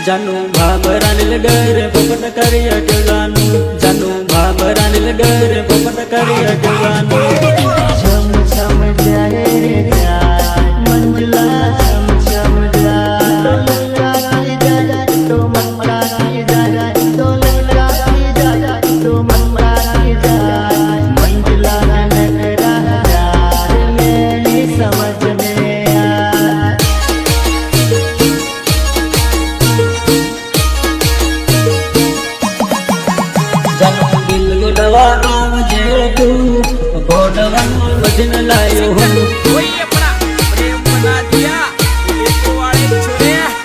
जानू भाबरानिल डर पोपट करी अटवानू जानू भाबरानिल डर पोपट करी अटवानू छम छम जाए रे मंजुला छम छम जाए तो मनमरा की जाए तो लंगरा की जाए तो मनमरा की जाए मंजुला नगरा जाए मेरी समझ में वचन लायो हूँ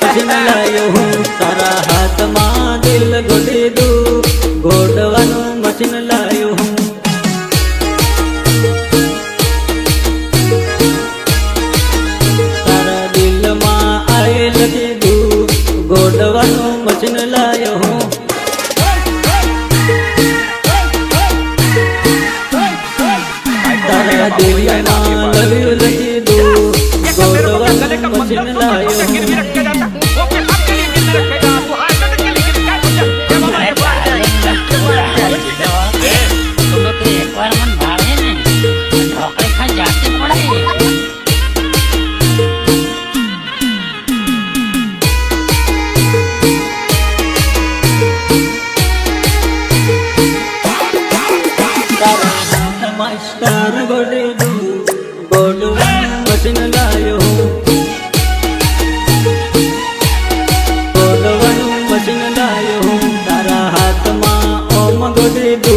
वचन लायो हूँ तारा हाथ मां दिल गोदे दू गोडवानु वचन लायो हूँ तारा दिल मां आए लगे दू गोडवानु वचन लायो हूँ दिल मां लवियो लगी दो गोडवानु वचन लायो मास्टर गोडे दू गोडवानु वचन लायो गोडवानु वचन लायो तारा हाथ मां ओम गोडे दू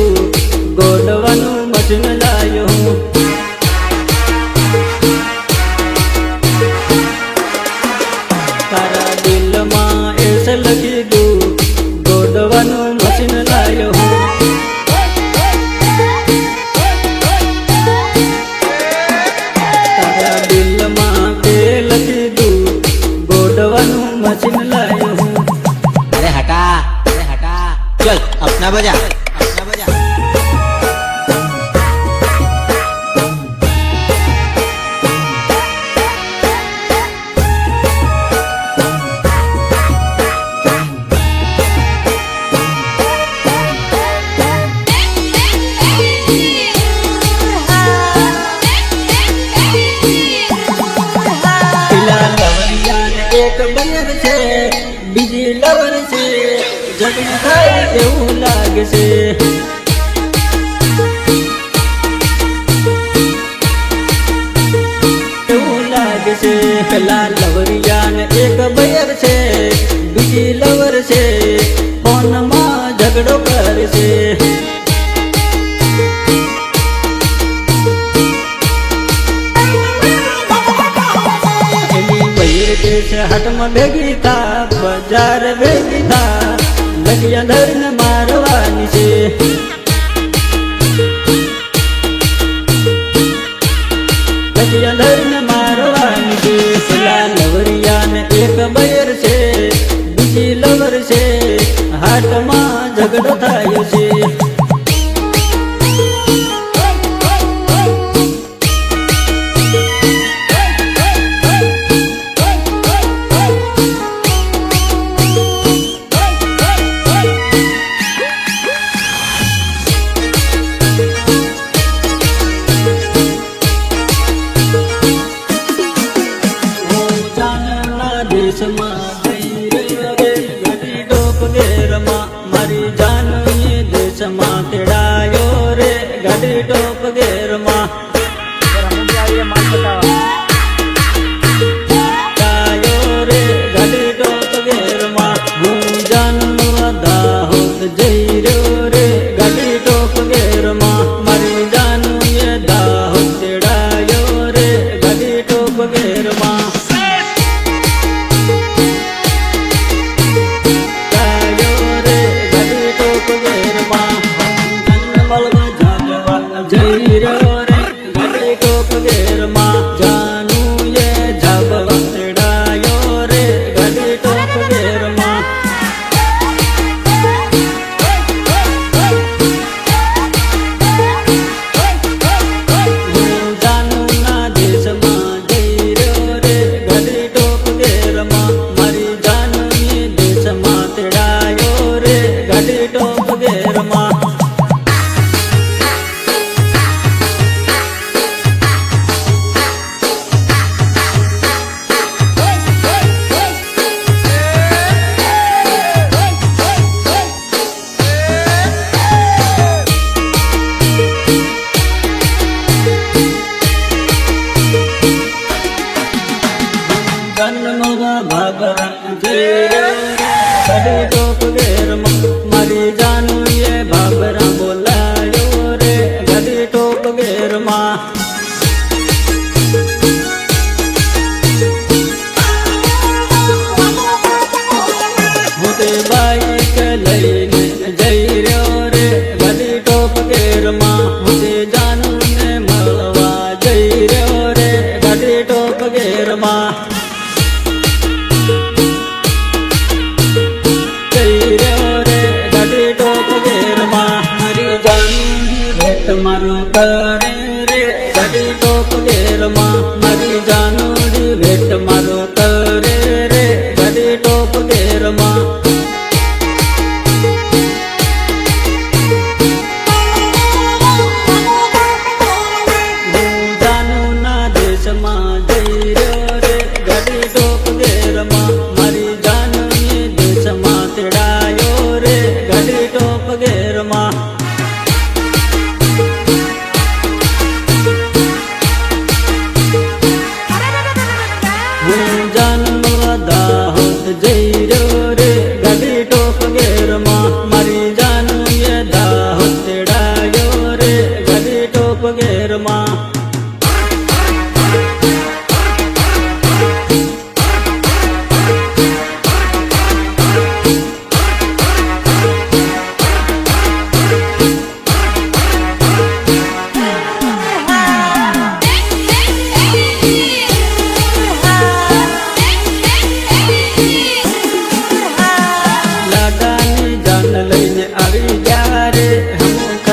गोडवानु वचन लायो तारा दिल मां ऐसे लगी दू गोडवानु वचन लायो वचन लायो हूँ। अरे हटा चल अपना बजा एक बयर छे बीजी लवर छे जगन थाय एवं लागे छे एवं लागे छे पेला लवरियान एक बयर छे बीजी लवर छे फोन मां झगड़ो करे छे हट में भेगी था बाजार भेगी था लगिया धरन मारवानी से लगिया धरन मारवानी से सिला लवरिया ने एक बयर से बीजी लवर से हाट में झगड़ो थायो से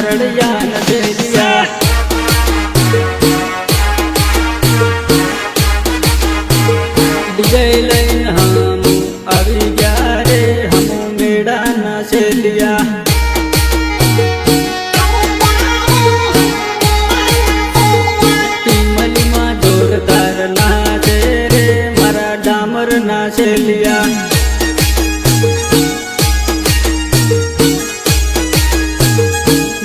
કરડિયા ન શેલિયા ડીજે લઈને હમ આવી ગયા રે હમ મેળાના શેલિયા ટીમલીમાં જોરદાર નાચે રે મારા ડામરના શેલિયા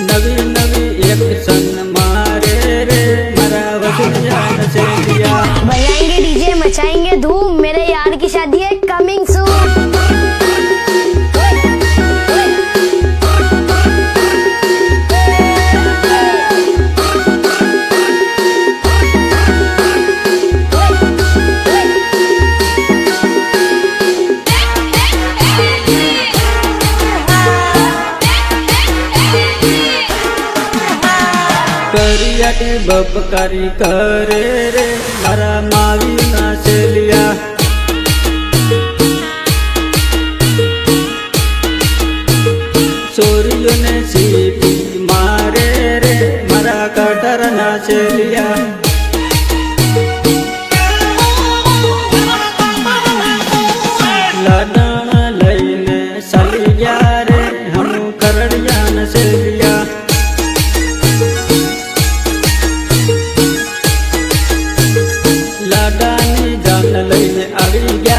નવી નવી એક્શન મારે રે મારા વસુલિયા શેલિયા बजाएंगे डीजे मचाएंगे धूम मेरे यार की शादी है कमिंग सून કરિયાટી બબકારી કરે રે મારા માવીના શેલિયા ચોરીઓને સીટી મારે રે મારા કટરના શેલિયા લડણ લઈને ચાલી ગયા રે હમ કરડિયાના શેલિયા લાડાની જાન લઈને આવી ગયા